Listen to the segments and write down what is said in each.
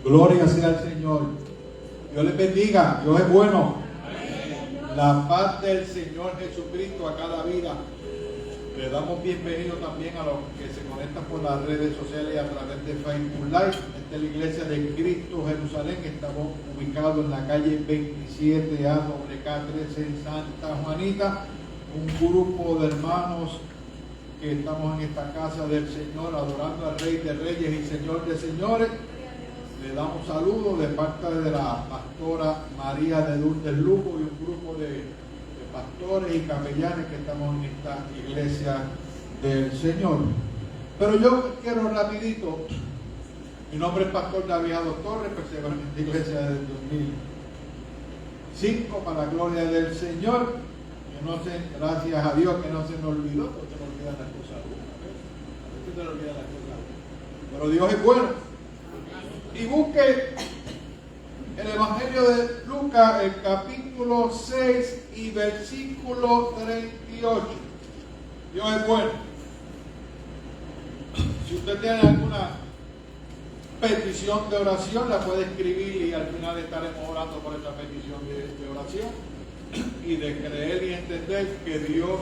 Gloria sea al Señor. Dios les bendiga. Dios es bueno. La paz del Señor Jesucristo a cada vida. Le damos bienvenido también a los que se conectan por las redes sociales y a través de Facebook Live. Esta es la Iglesia de Cristo Jerusalén. Estamos ubicados en la calle 27A WK13 en Santa Juanita. Un grupo de hermanos que estamos en esta casa del Señor adorando al Rey de Reyes y Señor de Señores. Le damos saludos de parte de la pastora María de Lourdes Lugo y un grupo de pastores y capellanes que estamos en esta iglesia del Señor. Pero yo quiero rapidito, mi nombre es Pastor David Torres, persevero en esta iglesia desde 2005 para la gloria del Señor. Que no se, gracias a Dios que no se me olvidó, porque se me olvidan las cosas. A veces se me olvidan las cosas. Pero Dios es bueno. Y busque el Evangelio de Lucas, el capítulo 6 y versículo 38. Dios es bueno. Si usted tiene alguna petición de oración, la puede escribir y al final estaremos orando por esa petición de oración. Y de creer y entender que Dios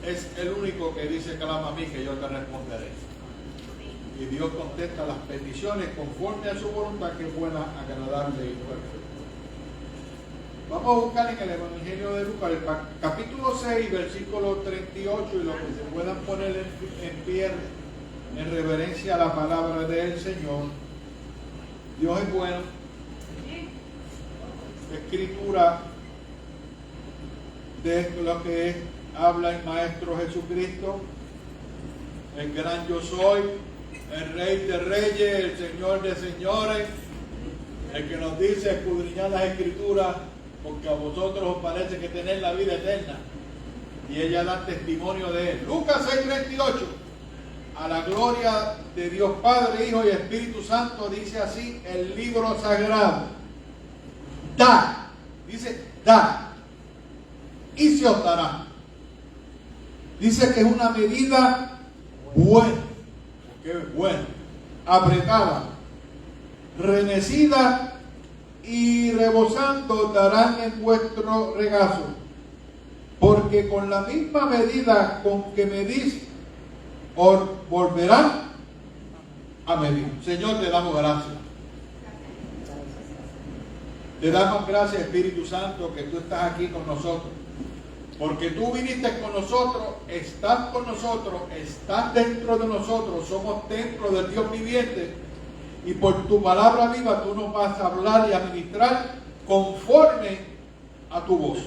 es el único que dice clama a mí que yo te responderé. Y Dios contesta las peticiones conforme a su voluntad, que es buena, agradable y perfecta. Vamos a buscar en el Evangelio de Lucas, el capítulo 6, versículo 38, y lo que se puedan poner en pie en reverencia a la palabra del Señor. Dios es bueno. Escritura de lo que habla el Maestro Jesucristo, el gran yo soy, el Rey de Reyes, el Señor de Señores, el que nos dice escudriñar las Escrituras, porque a vosotros os parece que tenéis la vida eterna, y ella da testimonio de él. Lucas 6:38, a la gloria de Dios Padre, Hijo y Espíritu Santo, dice así el libro sagrado: da, dice da, y se os dará. Dice que es una medida buena, porque es buena, apretada, remecida y rebosando darán en vuestro regazo, porque con la misma medida con que medís os volverán a medir. Señor, te damos gracias. Te damos gracias, Espíritu Santo, que tú estás aquí con nosotros. Porque tú viniste con nosotros, estás con nosotros, estás dentro de nosotros, somos templo del Dios viviente. Y por tu palabra viva tú nos vas a hablar y a ministrar conforme a tu voz.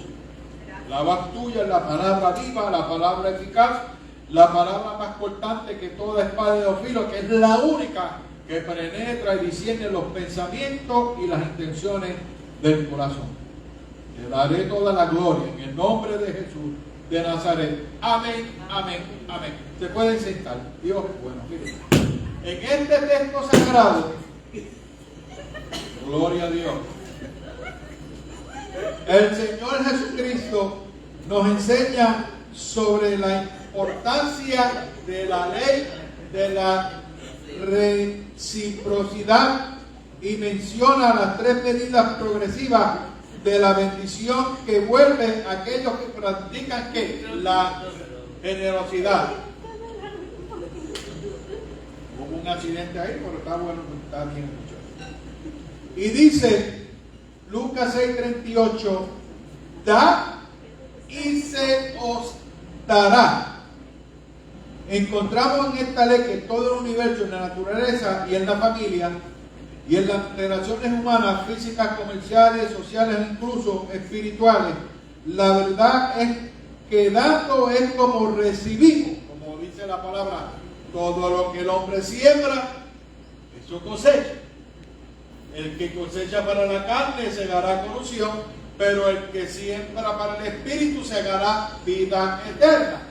La voz tuya es la palabra viva, la palabra eficaz, la palabra más cortante que toda espada de dos filos, que es la única que penetra y discierne los pensamientos y las intenciones del corazón. Te daré toda la gloria en el nombre de Jesús de Nazaret. Amén, amén, amén. Se pueden sentar. Dios es bueno. Miren. En este texto sagrado, gloria a Dios, el Señor Jesucristo nos enseña sobre la importancia de la ley de la reciprocidad y menciona las tres medidas progresivas de la bendición que vuelve a aquellos que practican ¿qué? La generosidad. Hubo un accidente ahí, pero está bueno, está bien escuchado. Y dice Lucas 6:38, da y se os dará. Encontramos en esta ley que todo el universo, en la naturaleza y en la familia y en las relaciones humanas, físicas, comerciales, sociales e incluso espirituales, la verdad es que dando es como recibimos. Como dice la palabra, todo lo que el hombre siembra, eso cosecha. El que cosecha para la carne segará corrupción, pero el que siembra para el espíritu segará vida eterna.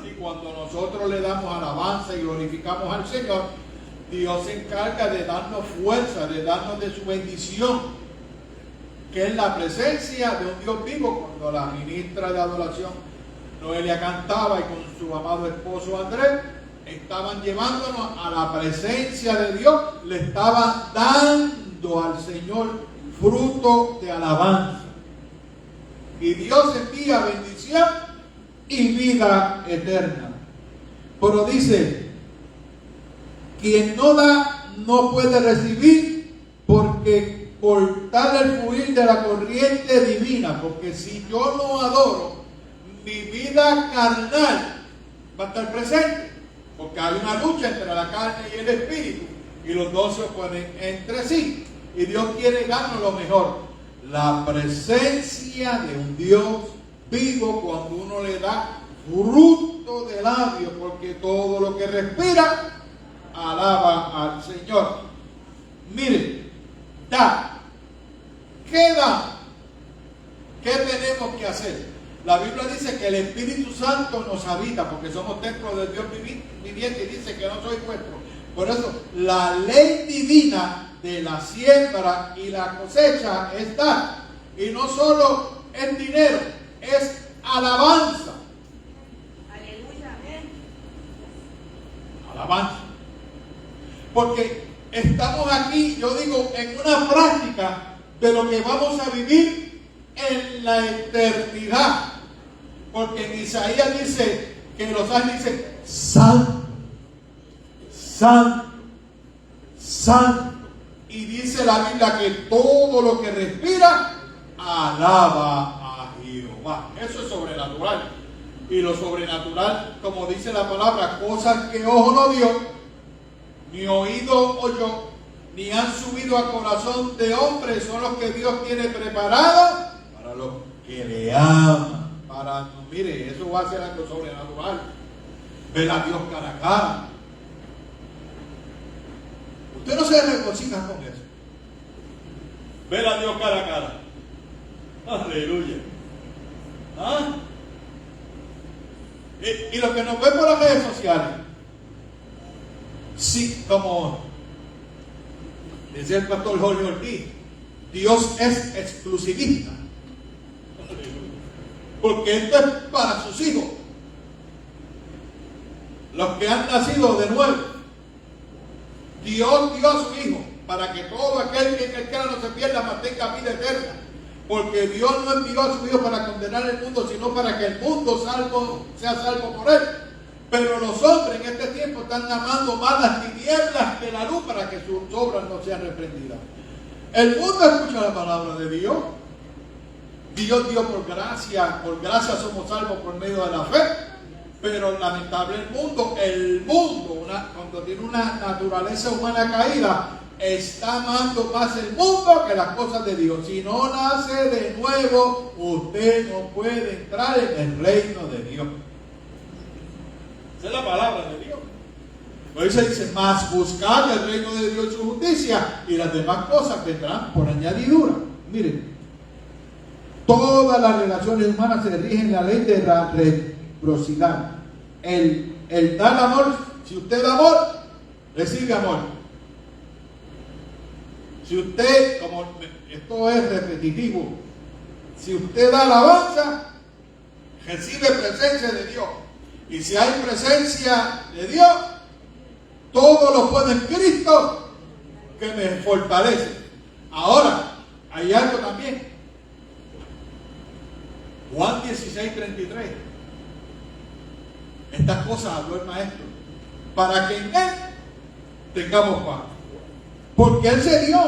Y cuando nosotros le damos alabanza y glorificamos al Señor, Dios se encarga de darnos fuerza, de darnos de su bendición, que es la presencia de un Dios vivo. Cuando la ministra de adoración Noelia cantaba y con su amado esposo Andrés estaban llevándonos a la presencia de Dios, le estaban dando dando al Señor fruto de alabanza. Y Dios envía bendición y vida eterna. Pero dice, quien no da no puede recibir, porque por tal el fluir de la corriente divina, porque si yo no adoro, mi vida carnal va a estar presente, porque hay una lucha entre la carne y el espíritu, y los dos se oponen entre sí, y Dios quiere darnos lo mejor, la presencia de un Dios vivo cuando uno le da fruto de labios, porque todo lo que respira alaba al Señor. Miren, da. ¿Qué da? ¿Qué tenemos que hacer? La Biblia dice que el Espíritu Santo nos habita, porque somos templos de Dios viviente, y dice que no soy vuestro. Por eso, la ley divina de la siembra y la cosecha es dar. Y no solo es dinero, es alabanza. Aleluya. Alabanza. Porque estamos aquí, yo digo, en una práctica de lo que vamos a vivir en la eternidad. Porque en Isaías dice que los ángeles dicen santo, santo, santo. Y dice la Biblia que todo lo que respira alaba a Jehová. Eso es sobrenatural. Y lo sobrenatural, como dice la palabra, cosas que ojo no vio, ni oído oyó, ni han subido a corazón de hombre, son los que Dios tiene preparados para los que le aman. Mire, eso va a ser algo sobrenatural. Ver a Dios cara a cara. Usted no se regocija con eso. Ver a Dios cara a cara. Aleluya. ¿Ah? Y lo que nos ven por las redes sociales, sí, como decía el pastor Jorge Ortiz, Dios es exclusivista. Porque esto es para sus hijos, los que han nacido de nuevo. Dios dio a su Hijo para que todo aquel que quiera no se pierda, mantenga vida eterna. Porque Dios no envió a su Hijo para condenar el mundo, sino para que el mundo sea salvo por él. Pero los hombres en este tiempo están amando más las tinieblas que la luz, para que sus obras no sean reprendidas. El mundo escucha la palabra de Dios. Dios dio por gracia somos salvos por medio de la fe. Pero lamentable el mundo, cuando tiene una naturaleza humana caída, está amando más el mundo que las cosas de Dios. Si no nace de nuevo, usted no puede entrar en el reino de Dios. Esa es la palabra de Dios. Por eso dice, más buscar el reino de Dios y su justicia, y las demás cosas vendrán por añadidura. Miren, todas las relaciones humanas se rigen en la ley de la reciprocidad. El dar amor, si usted da amor, recibe amor. Si usted, como esto es repetitivo, si usted da alabanza, recibe presencia de Dios. Y si hay presencia de Dios, todo lo puedo en Cristo que me fortalece. Ahora, hay algo también. Juan 16:33. Estas cosas habló el Maestro, para que en Él tengamos paz. Porque Él se dio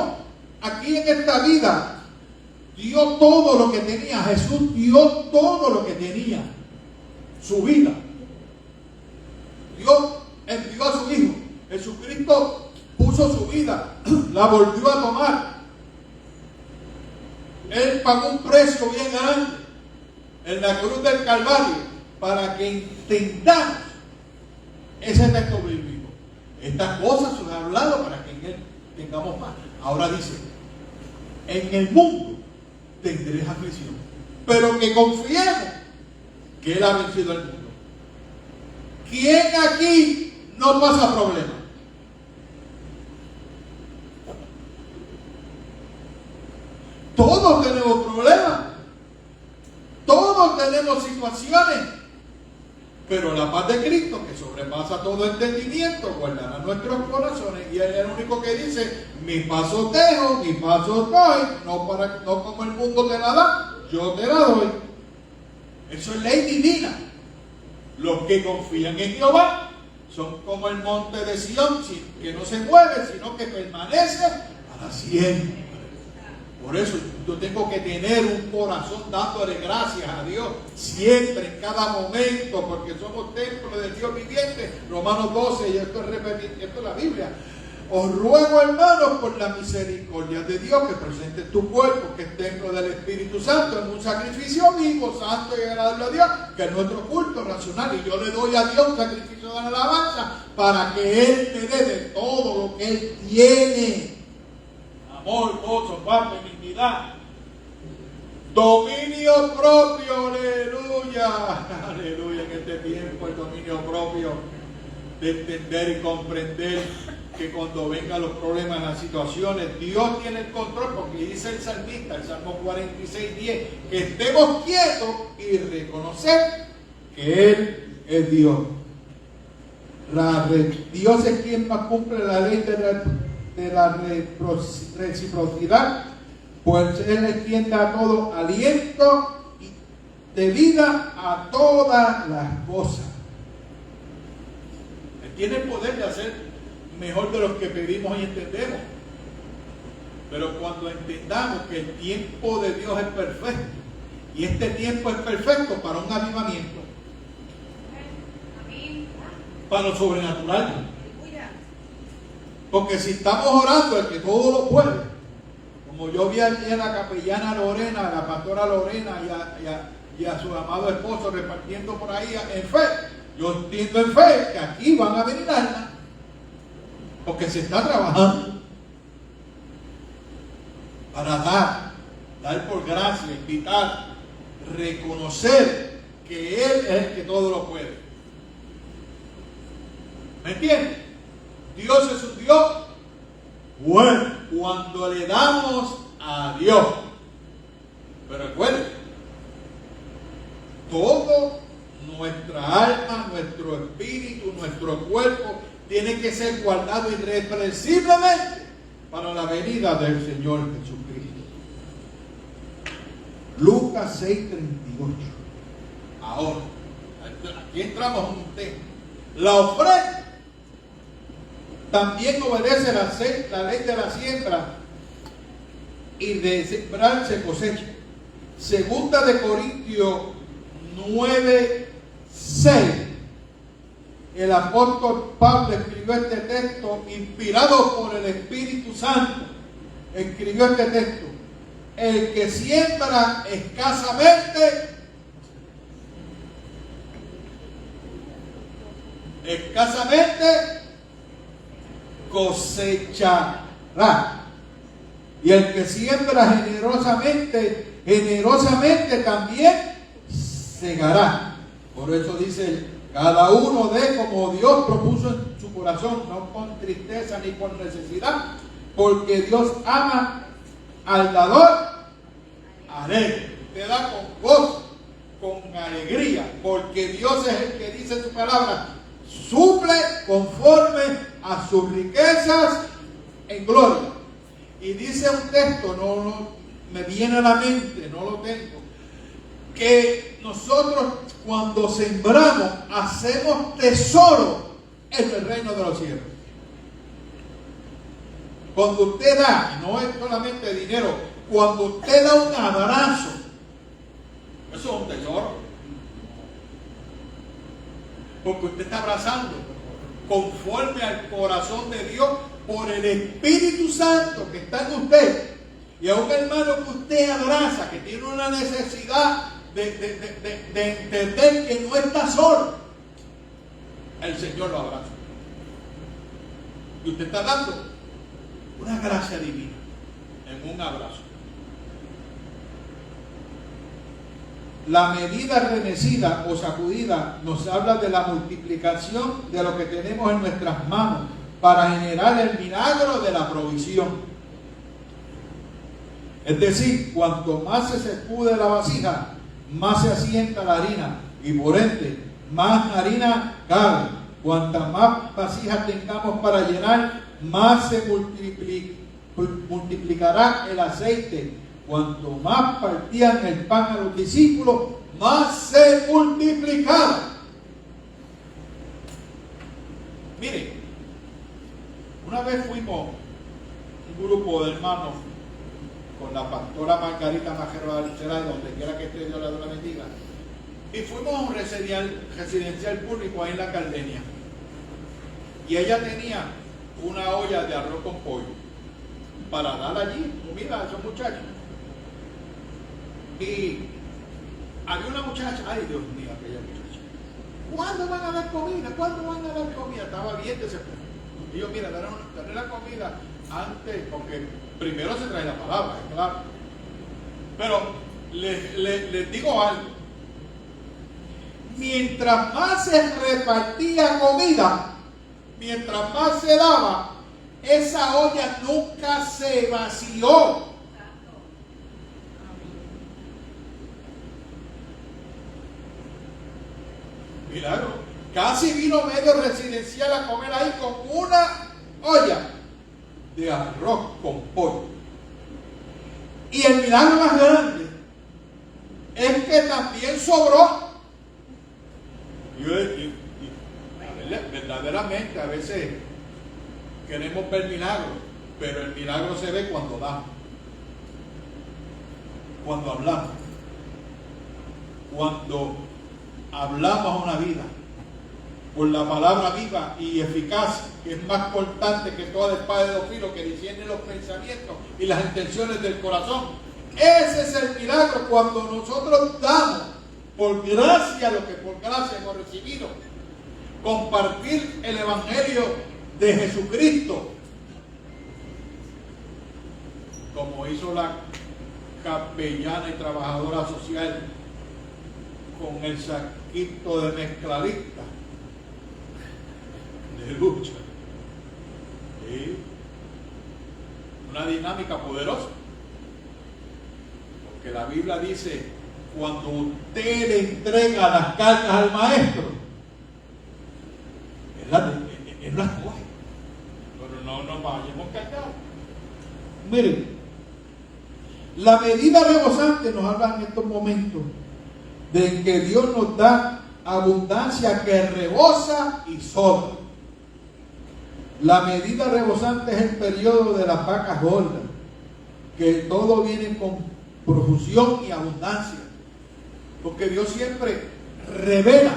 aquí en esta vida, dio todo lo que tenía. Jesús dio todo lo que tenía, su vida. Dios envió a su Hijo. Jesucristo puso su vida, la volvió a tomar. Él pagó un precio bien grande en la cruz del Calvario, para que entendamos ese texto bíblico. Estas cosas son hablado para que en Él tengamos paz. Ahora dice, en el mundo tendréis aflicción, pero que confiemos que Él ha vencido el mundo. ¿Quién aquí no pasa problemas? Todos tenemos problemas. Todos tenemos situaciones Pero la paz de Cristo, que sobrepasa todo entendimiento, guardará nuestros corazones. Y Él es el único que dice: mi paz os dejo, mi paz os doy, no como el mundo te la da, yo te la doy. Eso es ley divina. Los que confían en Jehová son como el monte de Sión, que no se mueve, sino que permanece para siempre. Por eso yo tengo que tener un corazón dándole gracias a Dios siempre, en cada momento, porque somos templo del Dios viviente. Romanos 12, y esto es la Biblia. Os ruego, hermanos, por la misericordia de Dios, que presentes tu cuerpo, que es templo del Espíritu Santo, en un sacrificio vivo, santo y agradable a Dios, que es nuestro culto racional. Y yo le doy a Dios un sacrificio de alabanza para que Él me dé de todo lo que Él tiene: amor, gozo, paz, benignidad, dominio propio. Aleluya, aleluya. En este tiempo el dominio propio, de entender y comprender que cuando vengan los problemas, las situaciones, Dios tiene el control, porque dice el salmista, el Salmo 46:10, que estemos quietos y reconocer que Él es Dios. Dios es quien más cumple la ley de la reciprocidad, pues Él es quien da todo aliento de vida a todas las cosas. Él tiene el poder de hacer mejor de lo que pedimos y entendemos. Pero cuando entendamos que el tiempo de Dios es perfecto, y este tiempo es perfecto para un avivamiento, para lo sobrenatural. Porque si estamos orando el que todo lo puede, como yo vi ayer a la capellana Lorena, a la pastora Lorena y a su amado esposo repartiendo por ahí en fe, yo entiendo en fe que aquí van a venir almas, porque se está trabajando para dar por gracia, invitar, reconocer que Él es el que todo lo puede. ¿Me entiendes? Dios es un Dios bueno cuando le damos a Dios. Pero recuerden, todo, nuestra alma, nuestro espíritu, nuestro cuerpo, tiene que ser guardado irrepresiblemente para la venida del Señor Jesucristo. Lucas 6:38. Ahora, aquí entramos en un tema. La ofrenda también obedece la ley de la siembra, y de sembrar se cosecha. Segunda de Corintios 9:6. El apóstol Pablo escribió este texto inspirado por el Espíritu Santo. Escribió este texto: el que siembra escasamente cosechará, y el que siembra generosamente también segará. Por eso dice: cada uno dé como Dios propuso en su corazón, no con tristeza ni con necesidad, porque Dios ama al dador alegre. Usted da con gozo, con alegría, porque Dios es el que dice en su palabra: suple conforme a sus riquezas en gloria. Y dice un texto, no me viene a la mente, no lo tengo, que nosotros cuando sembramos hacemos tesoro en el reino de los cielos. Cuando usted da, y no es solamente dinero, cuando usted da un abrazo, eso es un tesoro. Porque usted está abrazando conforme al corazón de Dios por el Espíritu Santo que está en usted. Y a un hermano que usted abraza, que tiene una necesidad de entender que no está solo, el Señor lo abraza. Y usted está dando una gracia divina en un abrazo. La medida remecida o sacudida nos habla de la multiplicación de lo que tenemos en nuestras manos para generar el milagro de la provisión. Es decir, cuanto más se sacude la vasija, más se asienta la harina, y por ende más harina cabe. Cuanta más vasijas tengamos para llenar, más se multiplicará el aceite. Cuanto más partían el pan a los discípulos, más se multiplicaba. Miren, una vez fuimos un grupo de hermanos con la pastora Margarita Majero Alceray, donde quiera que esté, Dios la bendiga, y fuimos a un residencial público ahí en la Caldenia, y ella tenía una olla de arroz con pollo para dar allí comida a esos muchachos. Y había una muchacha, ay Dios mío, aquella muchacha, ¿cuándo van a dar comida? ¿Cuándo van a dar comida? Estaba bien desesperada. Y yo, mira, daré la comida antes, porque primero se trae la palabra, es claro. Pero les digo algo. Mientras más se repartía comida, mientras más se daba, esa olla nunca se vació. Milagro. Casi vino medio residencial a comer ahí con una olla de arroz con pollo. Y el milagro más grande es que también sobró. Verdaderamente a veces queremos ver milagros, pero el milagro se ve cuando damos, cuando hablamos, a una vida por la palabra viva y eficaz, que es más cortante que toda espada de dos filos, que discierne los pensamientos y las intenciones del corazón. Ese es el milagro, cuando nosotros damos por gracia lo que por gracia hemos recibido. Compartir el evangelio de Jesucristo, como hizo la capellana y trabajadora social con el saquito de mezcladita de lucha. ¿Sí? Una dinámica poderosa, porque la Biblia dice: cuando usted le entrega las cartas al maestro, él las coge, pero no nos vayamos cargados. Miren, la medida rebosante nos habla en estos momentos de que Dios nos da abundancia que rebosa y sobra. La medida rebosante es el periodo de las vacas gordas, que todo viene con profusión y abundancia, porque Dios siempre revela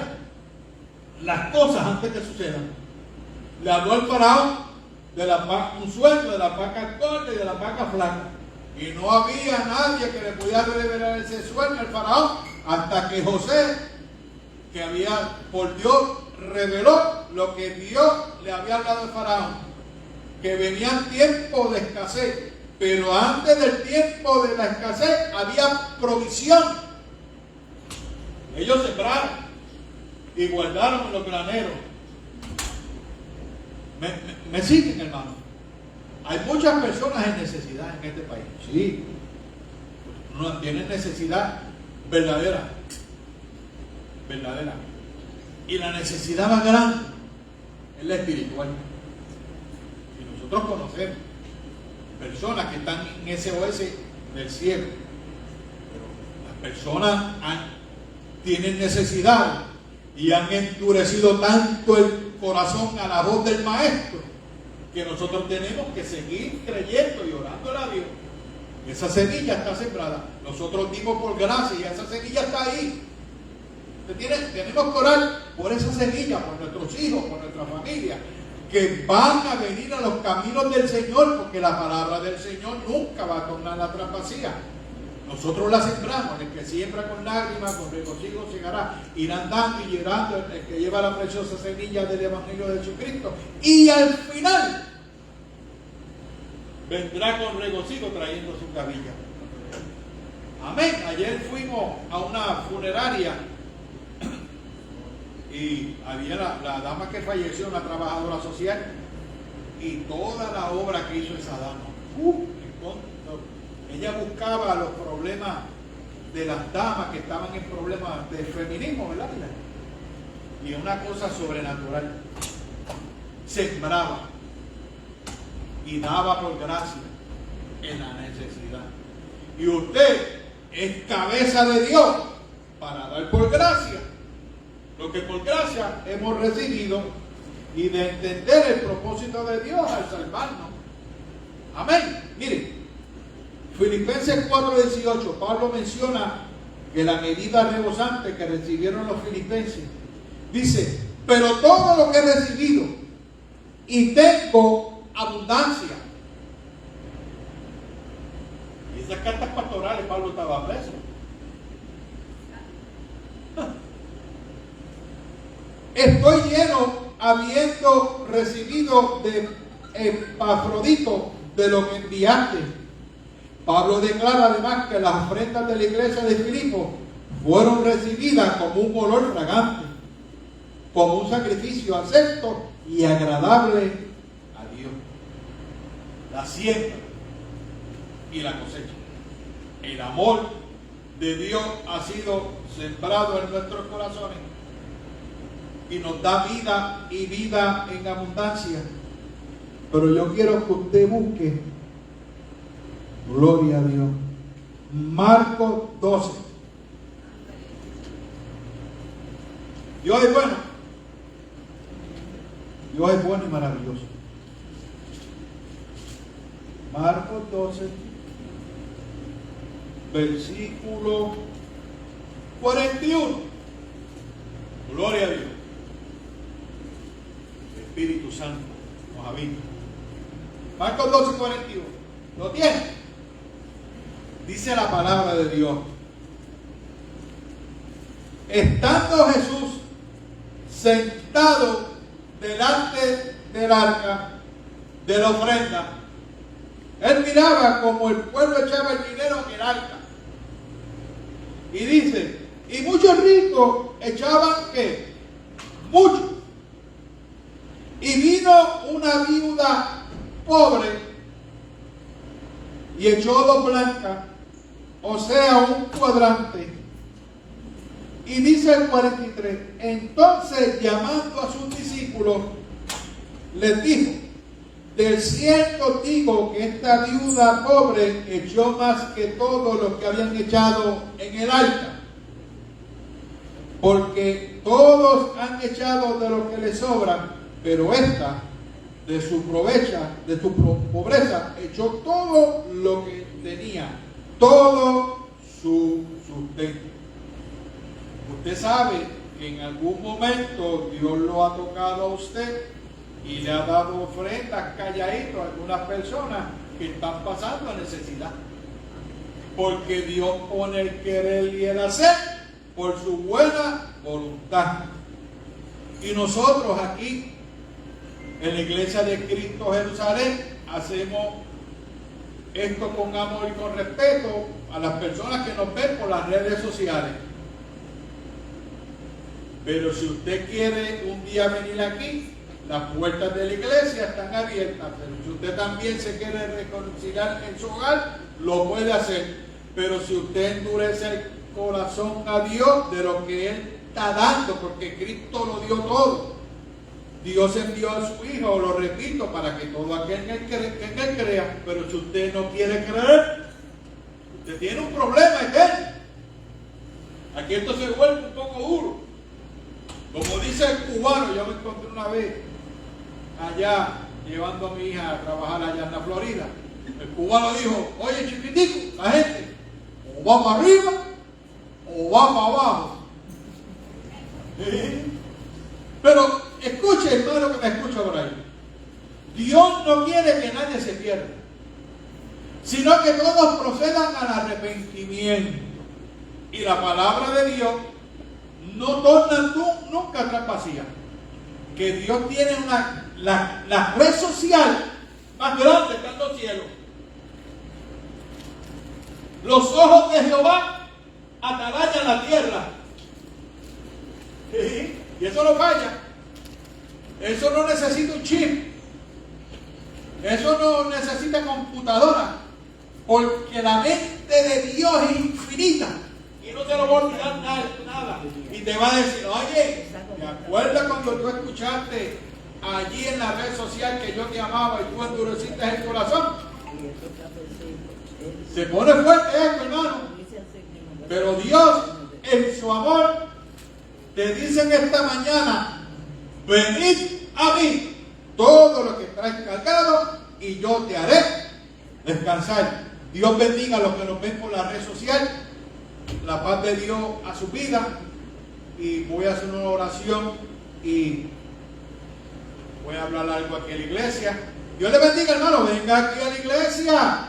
las cosas antes que sucedan. Le habló al faraón de un sueño de las vacas gordas y de las vacas flacas, y no había nadie que le pudiera revelar ese sueño al faraón, hasta que José, que había por Dios, reveló lo que Dios le había hablado al faraón, que venían tiempos de escasez, pero antes del tiempo de la escasez había provisión. Ellos sembraron y guardaron en los graneros. ¿Me siguen, hermano? Hay muchas personas en necesidad en este país. Sí, no tienen necesidad verdadera. Y la necesidad más grande es la espiritual. Y nosotros conocemos personas que están en SOS del cielo, pero las personas tienen necesidad y han endurecido tanto el corazón a la voz del maestro, que nosotros tenemos que seguir creyendo y orándole a Dios. Esa semilla está sembrada. Nosotros dimos por gracia y esa semilla está ahí. Tenemos que orar por esa semilla, por nuestros hijos, por nuestra familia, que van a venir a los caminos del Señor, porque la palabra del Señor nunca va a tornar atrás vacía. Nosotros la sembramos. El que siembra con lágrimas, con regocijo segará. Irán dando y llorando el que lleva la preciosa semilla del Evangelio de Jesucristo. Y al final vendrá con regocijo trayendo su cabilla. Amén. Ayer fuimos a una funeraria y había la dama que falleció, una trabajadora social, y toda la obra que hizo esa dama. Ella buscaba los problemas de las damas que estaban en problemas de feminismo, ¿verdad? y una cosa sobrenatural. Sembraba y daba por gracia en la necesidad. Y usted es cabeza de Dios para dar por gracia lo que por gracia hemos recibido y de entender el propósito de Dios al salvarnos. Amén. Miren, Filipenses 4:18, Pablo menciona que la medida rebosante que recibieron los filipenses, dice, pero todo lo que he recibido y tengo abundancia. Y esas cartas pastorales Pablo estaba preso. Estoy lleno habiendo recibido de Epafrodito de lo que enviaste. Pablo declara además que las ofrendas de la iglesia de Filipo fueron recibidas como un olor fragante, como un sacrificio acepto y agradable a Dios. La siembra y la cosecha. El amor de Dios ha sido sembrado en nuestros corazones y nos da vida y vida en abundancia. Pero yo quiero que usted busque, gloria a Dios, Marcos 12. Dios es bueno. Dios es bueno y maravilloso. Marcos 12, versículo 41. Gloria a Dios. El Espíritu Santo nos habita. Marcos 12, 41. ¿Lo tiene? Dice la palabra de Dios. Estando Jesús sentado delante del arca de la ofrenda, él miraba como el pueblo echaba el dinero en el arca. Y dice, y muchos ricos echaban ¿qué? Mucho. Y vino una viuda pobre y echó 2 blancas, o sea, un cuadrante. Y dice el 43, entonces llamando a sus discípulos, les dijo, del cierto digo que esta viuda pobre echó más que todos los que habían echado en el arca, porque todos han echado de lo que les sobra, pero esta de su pobreza echó todo lo que tenía, todo su sustento. Usted sabe que en algún momento Dios lo ha tocado a usted y le ha dado ofrendas calladito a algunas personas que están pasando necesidad. Porque Dios pone el querer y el hacer por su buena voluntad. Y nosotros aquí, en la iglesia de Cristo Jerusalén, hacemos esto con amor y con respeto a las personas que nos ven por las redes sociales. Pero si usted quiere un día venir aquí, las puertas de la iglesia están abiertas. Pero si usted también se quiere reconciliar en su hogar, lo puede hacer. Pero si usted endurece el corazón a Dios de lo que Él está dando, porque Cristo lo dio todo. Dios envió a su Hijo, lo repito, para que todo aquel que en Él crea. Pero si usted no quiere creer, usted tiene un problema eterno. Aquí esto se vuelve un poco duro. Como dice el cubano, yo me encontré una vez allá, llevando a mi hija a trabajar allá en la Florida. El cubano dijo, oye chiquitico, la gente, o va para arriba, o va para abajo. ¿Sí? Pero escuche, hermano que me escucha por ahí. Dios no quiere que nadie se pierda, sino que todos procedan al arrepentimiento. Y la palabra de Dios no torna nunca atrás vacía. Que Dios tiene la red social más grande que en los cielos. Los ojos de Jehová atalayan la tierra. ¿Sí? Y eso no falla. Eso no necesita un chip. Eso no necesita computadora. Porque la mente de Dios es infinita. Y no te lo va a olvidar nada. Y te va a decir, oye, ¿Te acuerdas cuando tú escuchaste allí en la red social que yo te amaba y tú endureciste el corazón? Se pone fuerte esto, hermano. Pero Dios, en su amor, te dice en esta mañana: venid a mí, todos los que estáis cargados, y yo te haré descansar. Dios bendiga a los que nos ven por la red social. La paz de Dios a su vida. Y voy a hacer una oración y voy a hablar algo aquí en la iglesia. Dios le bendiga, hermano. Venga aquí a la iglesia.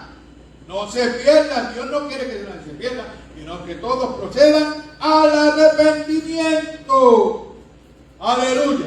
No se pierdan. Dios no quiere que nadie se pierda, sino que todos procedan al arrepentimiento. Aleluya.